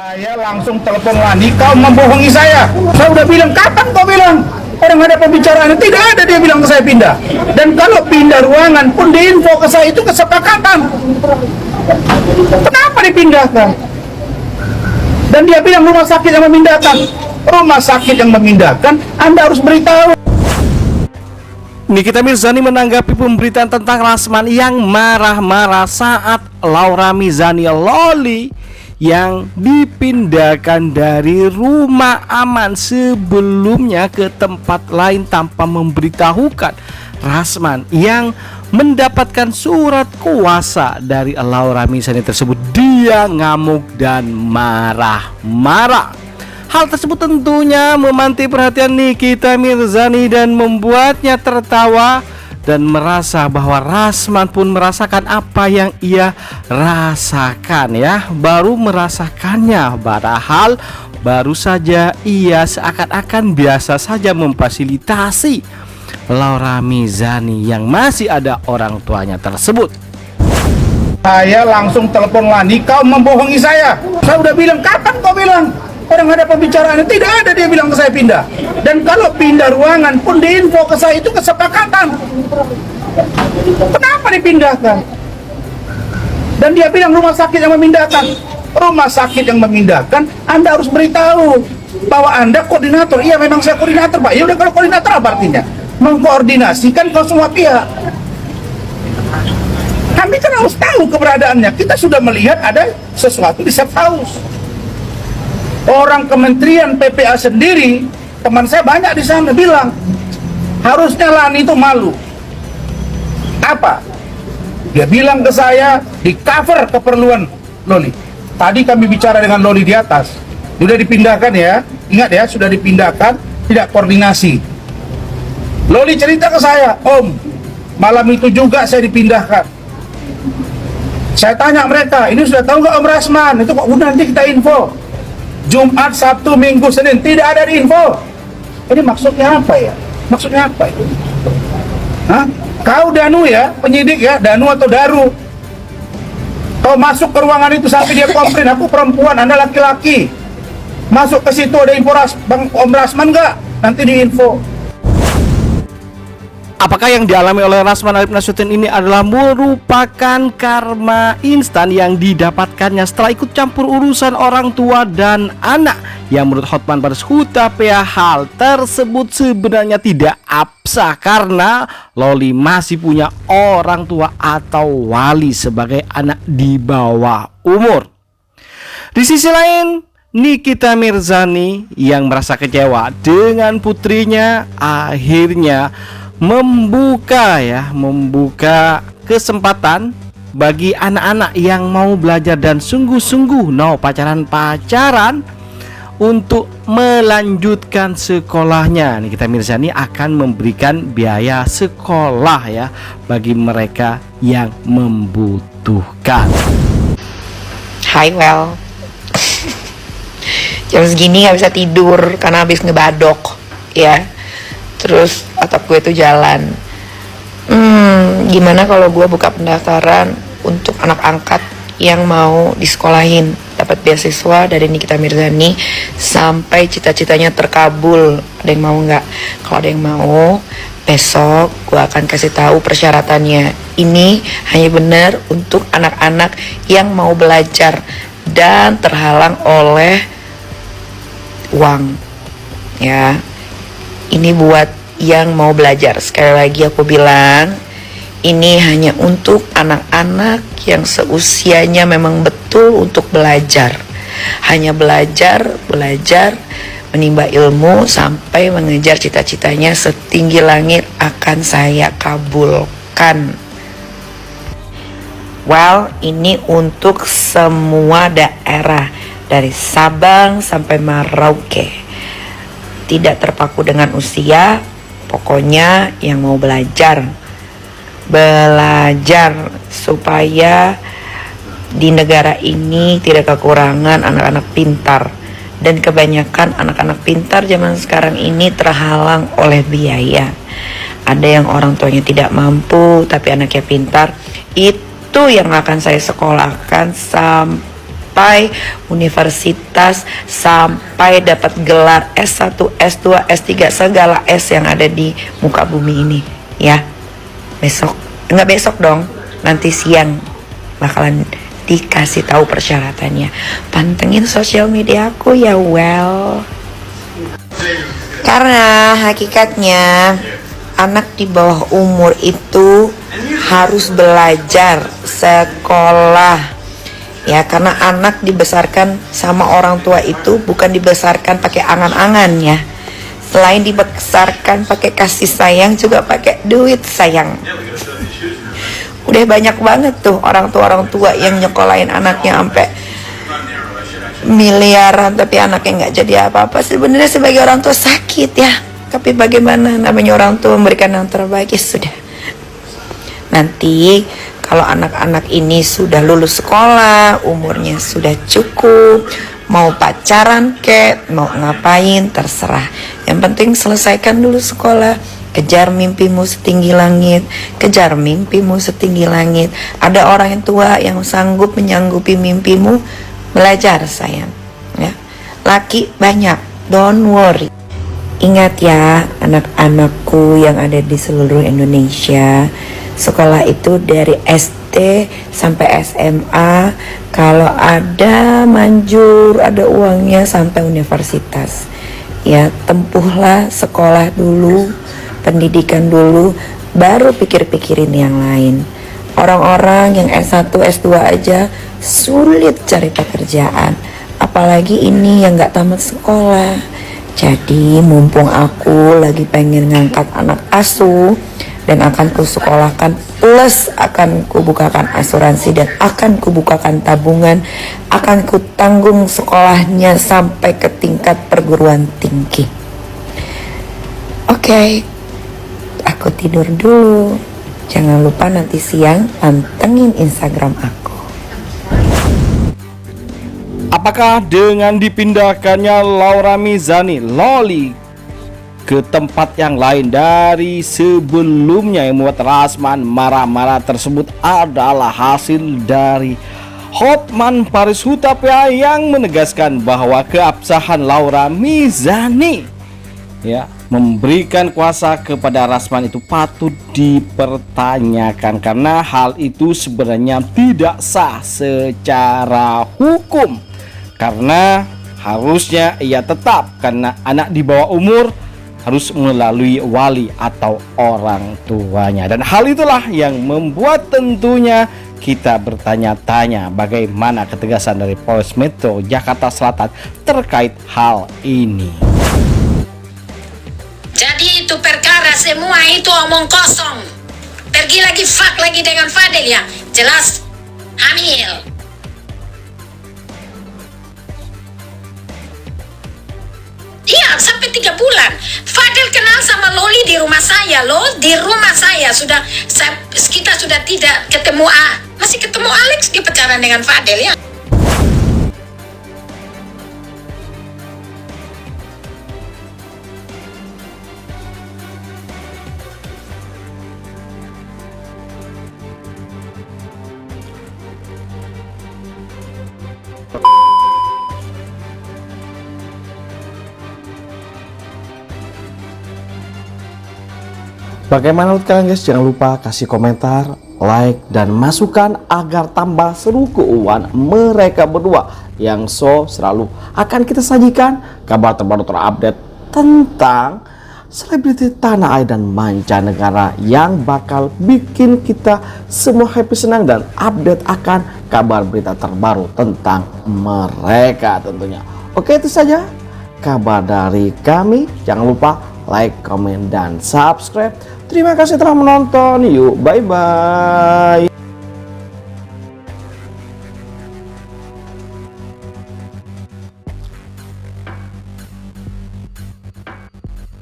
Saya langsung telepon Lani, kau membohongi saya. Saya udah bilang, kapan kau bilang? Orang ada pembicaraan, tidak ada dia bilang ke saya pindah. Dan kalau pindah ruangan pun diinfo ke saya, itu kesepakatan. Kenapa dipindahkan? Dan dia bilang rumah sakit yang memindahkan. Rumah sakit yang memindahkan, Anda harus beritahu. Nikita Mirzani menanggapi pemberitaan tentang Rasman yang marah-marah saat Laura Mizani Loli yang dipindahkan dari rumah aman sebelumnya ke tempat lain tanpa memberitahukan Rasman yang mendapatkan surat kuasa dari Laura Mizani tersebut. Dia ngamuk dan marah-marah. Hal tersebut tentunya memantik perhatian Nikita Mirzani dan membuatnya tertawa dan merasa bahwa Rasman pun merasakan apa yang ia rasakan ya. Baru merasakannya, padahal baru saja ia seakan-akan biasa saja memfasilitasi Laura Mizani yang masih ada orang tuanya tersebut. Saya langsung telepon Lani, kau membohongi saya. Saya udah bilang, kapan kau bilang? Orang ada pembicaraan, tidak ada dia bilang ke saya pindah. Dan kalau pindah ruangan pun diinfo ke saya, itu kesepakatan. Kenapa dipindahkan? Dan dia bilang rumah sakit yang memindahkan. Rumah sakit yang memindahkan, Anda harus beritahu bahwa Anda koordinator. Iya, memang saya koordinator, Pak. Ya udah, kalau koordinator apa artinya? Mengkoordinasikan ke semua pihak. Kami kan harus tahu keberadaannya. Kita sudah melihat ada sesuatu di safe house. Orang Kementerian PPA sendiri, teman saya banyak di sana bilang, harusnya Lani itu malu. Apa? Dia bilang ke saya, di cover keperluan Loli. Tadi kami bicara dengan Loli di atas. Sudah dipindahkan ya, ingat ya, sudah dipindahkan, tidak koordinasi. Loli cerita ke saya, Om, malam itu juga saya dipindahkan. Saya tanya mereka, ini sudah tahu nggak Om Rasman? Itu kok udah nanti kita info. Jumat, Sabtu, Minggu, Senin tidak ada di info. Ini maksudnya apa ya? Maksudnya apa itu? Hah? Kau Danu ya, penyidik ya, Danu atau Daru. Kau masuk ke ruangan itu sampai dia komplain, aku perempuan, Anda laki-laki. Masuk ke situ ada info Bang Om Rasman nggak? Nanti di info. Apakah yang dialami oleh Rasman Arif Nasution ini adalah merupakan karma instan yang didapatkannya setelah ikut campur urusan orang tua dan anak? Yang menurut Hotman Paris Hutapea, hal tersebut sebenarnya tidak absah karena Loli masih punya orang tua atau wali sebagai anak di bawah umur. Di sisi lain, Nikita Mirzani yang merasa kecewa dengan putrinya akhirnya membuka kesempatan bagi anak-anak yang mau belajar dan sungguh-sungguh pacaran-pacaran untuk melanjutkan sekolahnya. Nikita Mirzani akan memberikan biaya sekolah ya bagi mereka yang membutuhkan. Hai jam segini gak bisa tidur karena habis ngebadok ya. Terus otak gue tuh jalan, gimana kalau gue buka pendaftaran untuk anak angkat yang mau disekolahin, dapat beasiswa dari Nikita Mirzani sampai cita-citanya terkabul. Ada yang mau nggak? Kalau ada yang mau, besok gue akan kasih tahu persyaratannya. Ini hanya benar untuk anak-anak yang mau belajar dan terhalang oleh uang ya. Ini buat yang mau belajar. Sekali lagi aku bilang, ini hanya untuk anak-anak yang seusianya memang betul untuk belajar. Hanya belajar, menimba ilmu sampai mengejar cita-citanya setinggi langit akan saya kabulkan. Well, ini untuk semua daerah dari Sabang sampai Merauke. Tidak terpaku dengan usia, pokoknya yang mau belajar supaya di negara ini tidak kekurangan anak-anak pintar. Dan kebanyakan anak-anak pintar zaman sekarang ini terhalang oleh biaya. Ada yang orang tuanya tidak mampu tapi anaknya pintar, itu yang akan saya sekolahkan sampai sampai universitas, sampai dapat gelar S1, S2, S3, segala S yang ada di muka bumi ini ya. Besok, enggak besok dong, nanti siang bakalan dikasih tahu persyaratannya. Pantengin sosial media aku ya, well. Karena hakikatnya anak di bawah umur itu harus belajar sekolah ya, karena anak dibesarkan sama orang tua itu bukan dibesarkan pakai angan-angan ya. Selain dibesarkan pakai kasih sayang, juga pakai duit sayang. Udah banyak banget tuh orang tua yang nyekolahin anaknya sampai miliaran, tapi anaknya nggak jadi apa-apa. Sebenarnya sebagai orang tua sakit ya, tapi bagaimana, namanya orang tua memberikan yang terbaik, ya sudah. Nanti kalau anak-anak ini sudah lulus sekolah, umurnya sudah cukup, mau pacaran kek, mau ngapain, terserah. Yang penting selesaikan dulu sekolah. Kejar mimpimu setinggi langit, kejar mimpimu setinggi langit. Ada orang yang tua yang sanggup menyanggupi mimpimu. Belajar sayang ya. Laki banyak, don't worry. Ingat ya anak-anakku yang ada di seluruh Indonesia, sekolah itu dari SD sampai SMA. Kalau ada manjur, ada uangnya sampai universitas ya. Tempuhlah sekolah dulu, pendidikan dulu, baru pikir-pikirin yang lain. Orang-orang yang S1, S2 aja sulit cari pekerjaan, apalagi ini yang gak tamat sekolah. Jadi mumpung aku lagi pengen ngangkat anak asuh dan akan kusekolahkan, plus akan kubukakan asuransi dan akan kubukakan tabungan, akan kutanggung sekolahnya sampai ke tingkat perguruan tinggi. Oke, aku tidur dulu. Jangan lupa nanti siang pantengin Instagram aku. Apakah dengan dipindahkannya Laura Mizani Loli ke tempat yang lain dari sebelumnya yang membuat Rasman marah-marah tersebut adalah hasil dari Hotman Paris Hutapea yang menegaskan bahwa keabsahan Laura Mizani ya memberikan kuasa kepada Rasman itu patut dipertanyakan, karena hal itu sebenarnya tidak sah secara hukum, karena harusnya ia tetap, karena anak di bawah umur harus melalui wali atau orang tuanya. Dan hal itulah yang membuat tentunya kita bertanya-tanya bagaimana ketegasan dari Polres Metro Jakarta Selatan terkait hal ini. Jadi itu perkara semua itu omong kosong. Pergi lagi fuck lagi dengan Fadel ya. Jelas hamil. Iya, sampai 3 bulan. Fadel kenal sama Loli di rumah saya loh. Di rumah saya kita sudah tidak ketemu. Masih ketemu Alex, dia pacaran dengan Fadel ya. Bagaimana menurut kalian guys? Jangan lupa kasih komentar, like, dan masukan agar tambah seru keuangan mereka berdua yang selalu akan kita sajikan kabar terbaru terupdate tentang selebriti tanah air dan mancanegara yang bakal bikin kita semua happy, senang, dan update akan kabar berita terbaru tentang mereka tentunya. Oke, itu saja kabar dari kami. Jangan lupa like, komen, dan subscribe. Terima kasih telah menonton. Yuk, bye-bye.